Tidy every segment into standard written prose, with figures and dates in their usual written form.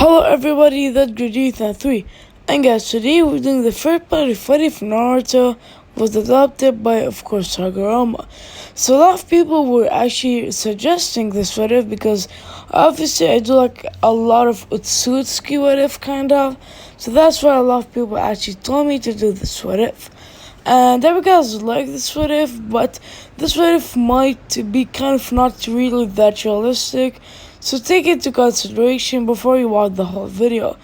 Hello everybody, that's Gradithan3, and guys, today we're doing the first part of What If Naruto was adopted by, of course, hagoromo. So a lot of people were actually suggesting this What If because obviously I do like a lot of Otsutsuki What If kind of, so that's why a lot of people actually told me to do this What If. And every guys like this What If, but this What If might be kind of not really that realistic. So take it into consideration before you watch the whole video.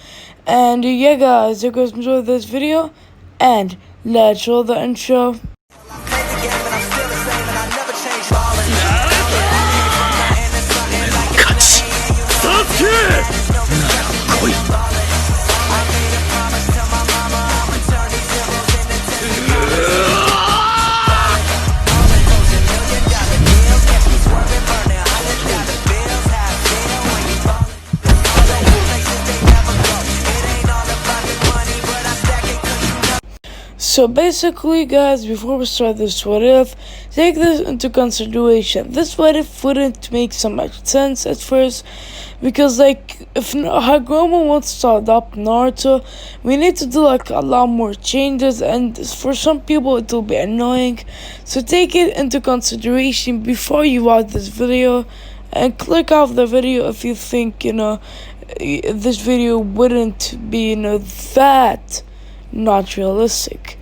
And yeah guys, if you guys enjoyed this video, and let's roll the intro. So basically guys, before we start this What If, take this into consideration. This What If wouldn't make so much sense at first, because like if hagoromo wants to adopt Naruto, we need to do like a lot more changes, and for some people it will be annoying. So take it into consideration before you watch this video, and click off the video if you think this video wouldn't be that not realistic.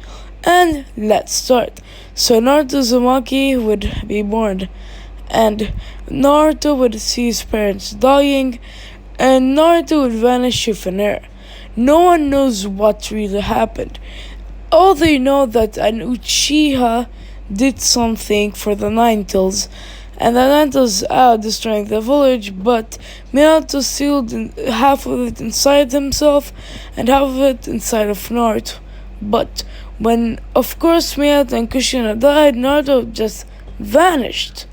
And let's start. So Naruto Uzumaki would be born, and Naruto would see his parents dying, and Naruto would vanish with an air. No one knows what really happened. All they know that an Uchiha did something for the Nine Tails, and the Nine Tails out destroying the village, but Minato sealed half of it inside himself and half of it inside of Naruto. But when, of course, Minato and Kushina died, Naruto just vanished.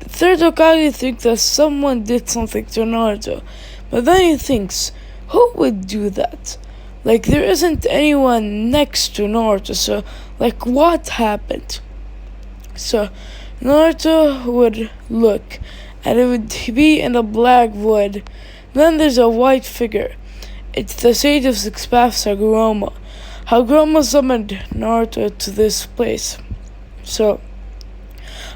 The third Hokage thinks that someone did something to Naruto, but then he thinks, who would do that? Like, there isn't anyone next to Naruto, so, like, what happened? So, Naruto would look, and it would be in a black wood. Then there's a white figure. It's the Sage of Six Paths, Hagoromo. Hagoromo summoned Naruto to this place. So,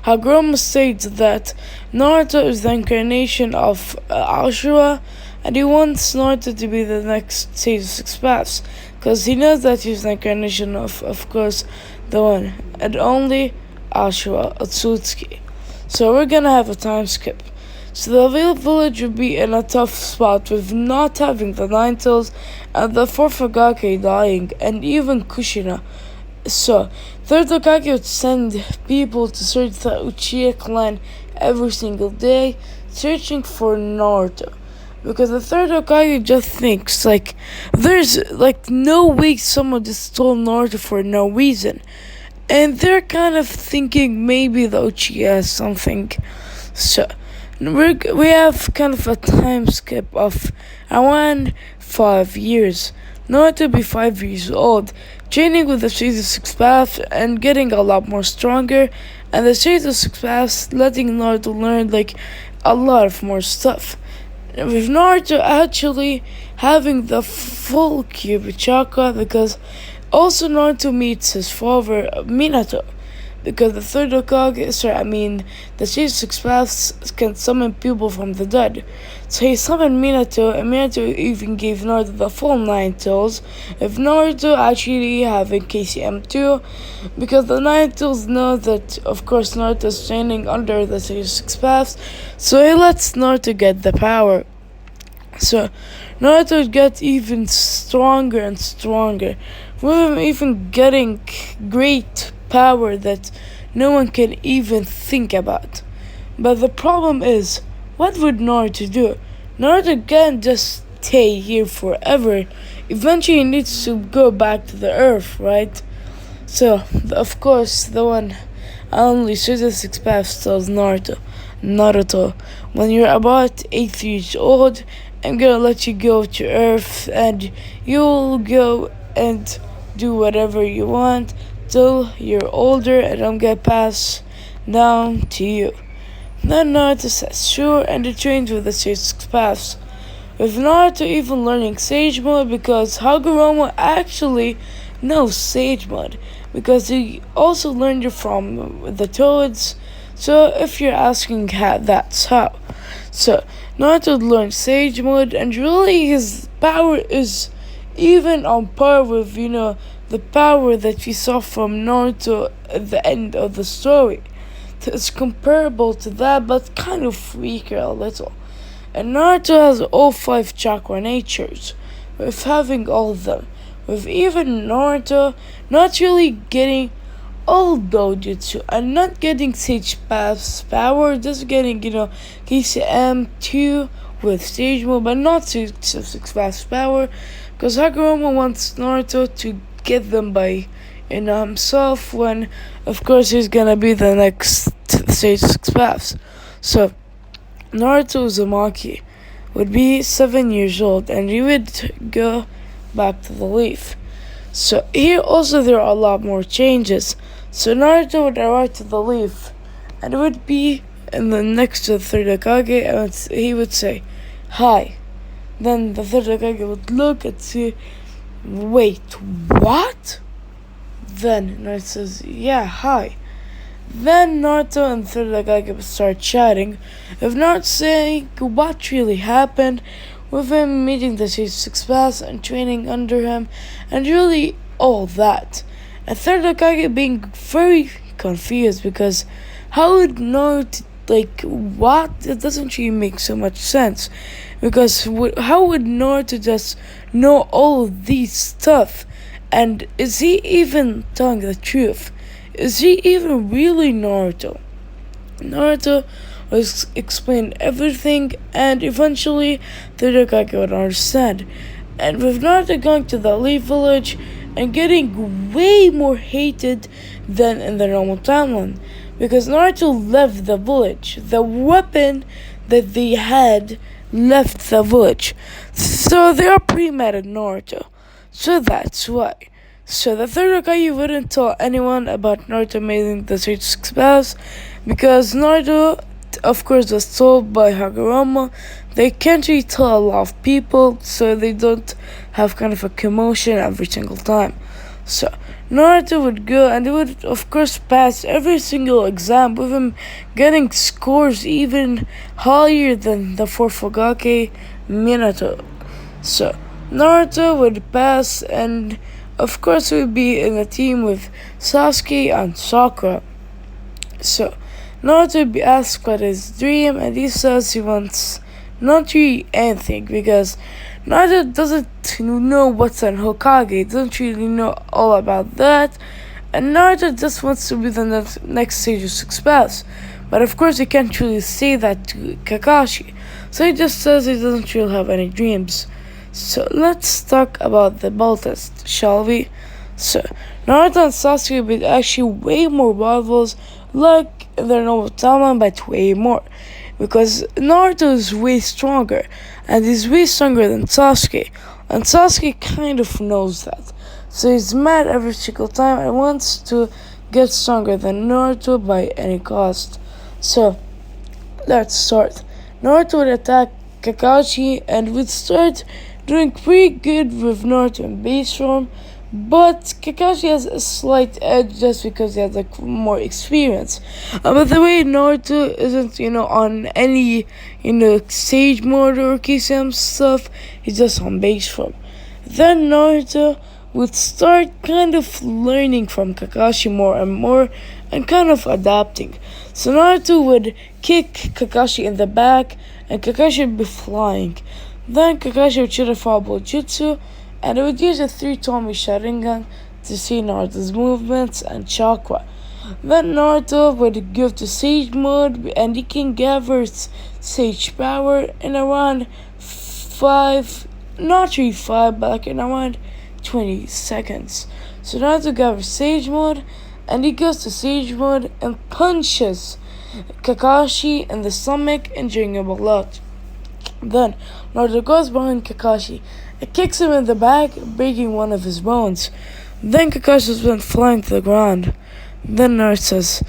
Hagoromo states that Naruto is the incarnation of Ashura, and he wants Naruto to be the next Sage of Six Paths, because he knows that he's the incarnation of course, the one and only Ashura Otsutsuki. So we're gonna have a time skip. So the Veil Village would be in a tough spot with not having the Nine Tails and the fourth Hokage dying, and even Kushina. So third Hokage would send people to search the Uchiha clan every single day, searching for Naruto. Because the third Hokage just thinks like there's like no way someone just stole Naruto for no reason. And they're kind of thinking maybe the Uchiha has something. So we have kind of a time skip of around 5 years. Naruto be 5 years old, training with the Sage of Six Paths and getting a lot more stronger, and the Sage of Six Paths letting Naruto learn like a lot of more stuff. With Naruto actually having the full cube chakra, because also Naruto meets his father Minato, because the third Hokage, the Sage of Six Paths can summon people from the dead. So he summoned Minato, and Minato even gave Naruto the full Nine Tails, with Naruto actually having KCM2, because the Nine Tails know that, of course, Naruto is training under the Sage of Six Paths, so he lets Naruto get the power. So Naruto would get even stronger and stronger, with him even getting great power that no one can even think about. But the problem is, what would Naruto do? Naruto can't just stay here forever. Eventually he needs to go back to the earth, right? So, of course, the one only Sage of Six Paths tells Naruto, when you're about 8 years old, I'm gonna let you go to earth, and you'll go and do whatever you want till you're older, and I'm gonna pass down to you. Then Naruto says sure, and he trains with the Sage of Six Paths. with Naruto even learning Sage Mode because Hagoromo actually knows Sage Mode because he also learned it from the Toads. So if you're asking how, that's how. So Naruto learned Sage Mode, and really his power is even on par with the power that we saw from Naruto at the end of the story. It's comparable to that, but kind of weaker a little. And Naruto has all five chakra natures, with having all of them. With even Naruto not really getting all dojutsu and not getting Sage Path's power, just getting, KCM 2 with Sage Mode, but not Six Path's power, because Hagoromo wants Naruto to get them by himself when, of course, he's gonna be the next Sage Six Paths. So, Naruto Uzumaki would be 7 years old and he would go back to the leaf. So here also there are a lot more changes. So Naruto would arrive to the leaf and it would be in the next to the third Hokage and he would say, "Hi." Then the third Hokage would look and say, "Wait, what?" Then Naruto says, "Yeah, hi." Then Naruto and third Hokage would start chatting, with Naruto saying what really happened, with him meeting the Six Paths and training under him, and really all that. And third Hokage being very confused because how would Naruto, what? It doesn't really make so much sense. Because how would Naruto just know all of these stuff? And is he even telling the truth? Is he even really Naruto? Naruto was explained everything, and eventually the Hokage would understand. And with Naruto going to the Leaf Village and getting way more hated than in the normal timeline, because Naruto left the village. The weapon that they had left the village, so they are pretty mad at Naruto. So that's why. So the third Hokage wouldn't tell anyone about Naruto meeting the Six Paths because Naruto, of course, was told by Hagoromo. They can't really tell a lot of people, so they don't have kind of a commotion every single time. So Naruto would go and he would, of course, pass every single exam with him getting scores even higher than the fourth Hokage, Minato. So Naruto would pass, and of course he would be in a team with Sasuke and Sakura. So Naruto would be asked what his dream, and he says he wants not really anything because Naruto doesn't know what's an Hokage, doesn't really know all about that, and Naruto just wants to be the next Sage of Six Paths. But of course he can't really say that to Kakashi, so he just says he doesn't really have any dreams. So let's talk about the ball test, shall we? So Naruto and Sasuke would actually way more rivals, like in their normal timeline, but way more. Because Naruto is way stronger, and he's way stronger than Sasuke, and Sasuke kind of knows that. So he's mad every single time and wants to get stronger than Naruto by any cost. So let's start. Naruto would attack Kakashi and would start doing pretty good with Naruto in base form, but Kakashi has a slight edge just because he has more experience. But the way Naruto isn't, on any, Sage mode or KCM stuff, he's just on base form. Then Naruto would start kind of learning from Kakashi more and more and kind of adapting. So Naruto would kick Kakashi in the back and Kakashi would be flying. Then Kakashi would shoot a fireball jutsu and it would use a 3-Tomy Sharingan to see Naruto's movements and chakra. Then Naruto would go to Sage mode and he can gather Sage power in around 5, not really 5, but in around 20 seconds. So Naruto gathers Sage mode and he goes to Sage mode and punches Kakashi in the stomach, injuring him a lot. Then Naruto goes behind Kakashi and kicks him in the back, breaking one of his bones. Then Kakashi went flying to the ground. Then Naruto says,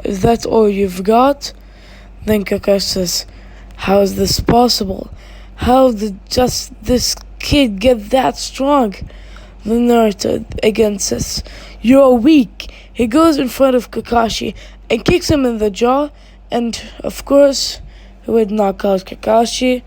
is that all you've got? Then Kakashi says, how is this possible? how did just this kid get that strong? Then Naruto again says, "You're weak." He goes in front of Kakashi and kicks him in the jaw, and of course, he would knock out Kakashi.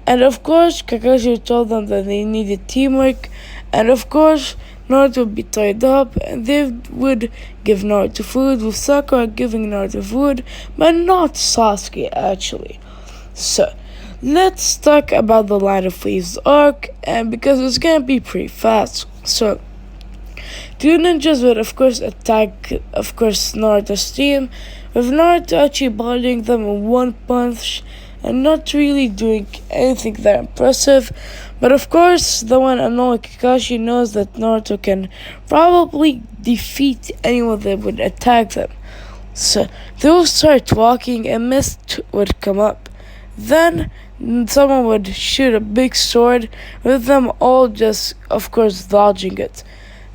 And of course, Kakashi told them that they needed teamwork, and of course, Naruto would be tied up, and they would give Naruto food, with Sakura giving Naruto food, but not Sasuke actually. So, let's talk about the Line of Waves arc, and because it's gonna be pretty fast. So, two ninjas would of course attack, of course, Naruto's team, with Naruto actually bodying them in one punch, and not really doing anything that impressive. But of course, the one and only Kakashi knows that Naruto can probably defeat anyone that would attack them. So they will start walking and mist would come up. Then someone would shoot a big sword, with them all just, of course, dodging it.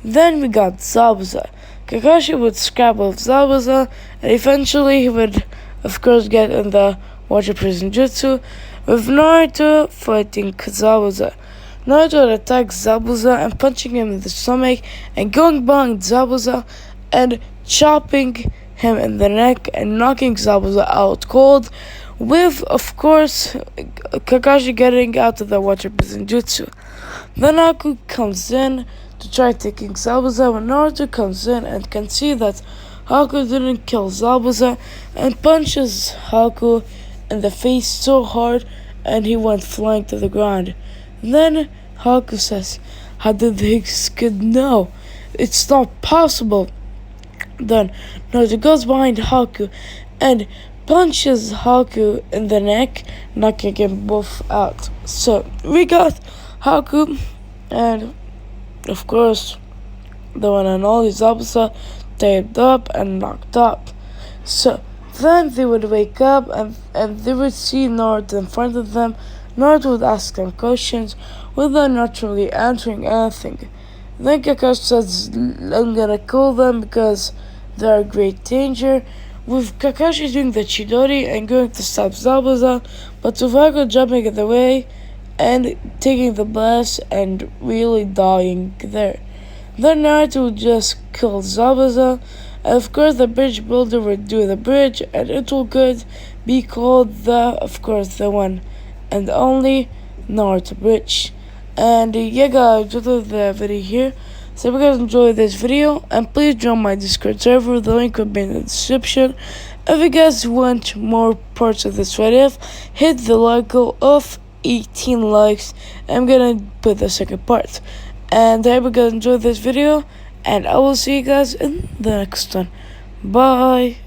Then we got Zabuza. Kakashi would scrabble with Zabuza, and eventually he would, of course, get in the Water Prison Jutsu, with Naruto fighting Zabuza. Naruto would attack Zabuza and punching him in the stomach, and going behind Zabuza and chopping him in the neck and knocking Zabuza out cold, with, of course, Kakashi getting out of the Water Prison Jutsu. Then Haku comes in to try taking Zabuza, when Naruto comes in and can see that Haku didn't kill Zabuza, and punches Haku in the face so hard, and he went flying to the ground. Then Haku says, "How did this kid know? It's not possible." Then Naruto goes behind Haku and punches Haku in the neck, knocking him both out. So we got Haku and, of course, the one and only Zabuza taped up and knocked up. So then they would wake up and they would see Naruto in front of them. Naruto would ask them questions without naturally answering anything. Then Kakashi says, "I'm gonna kill them because they're a great danger," with Kakashi doing the Chidori and going to stop Zabuza, but Tsuvago jumping in the way and taking the blast and really dying there. Then Naruto would just kill Zabuza, and of course the bridge builder would do the bridge, and it will could be called of course, the one and only Naruto Bridge. And yeah guys, I love the video here. So if you guys enjoyed this video, and please join my Discord server, the link will be in the description. If you guys want more parts of this video, hit the like goal of 18 likes. I'm gonna put the second part. And I hope you guys enjoyed this video, and I will see you guys in the next one. Bye.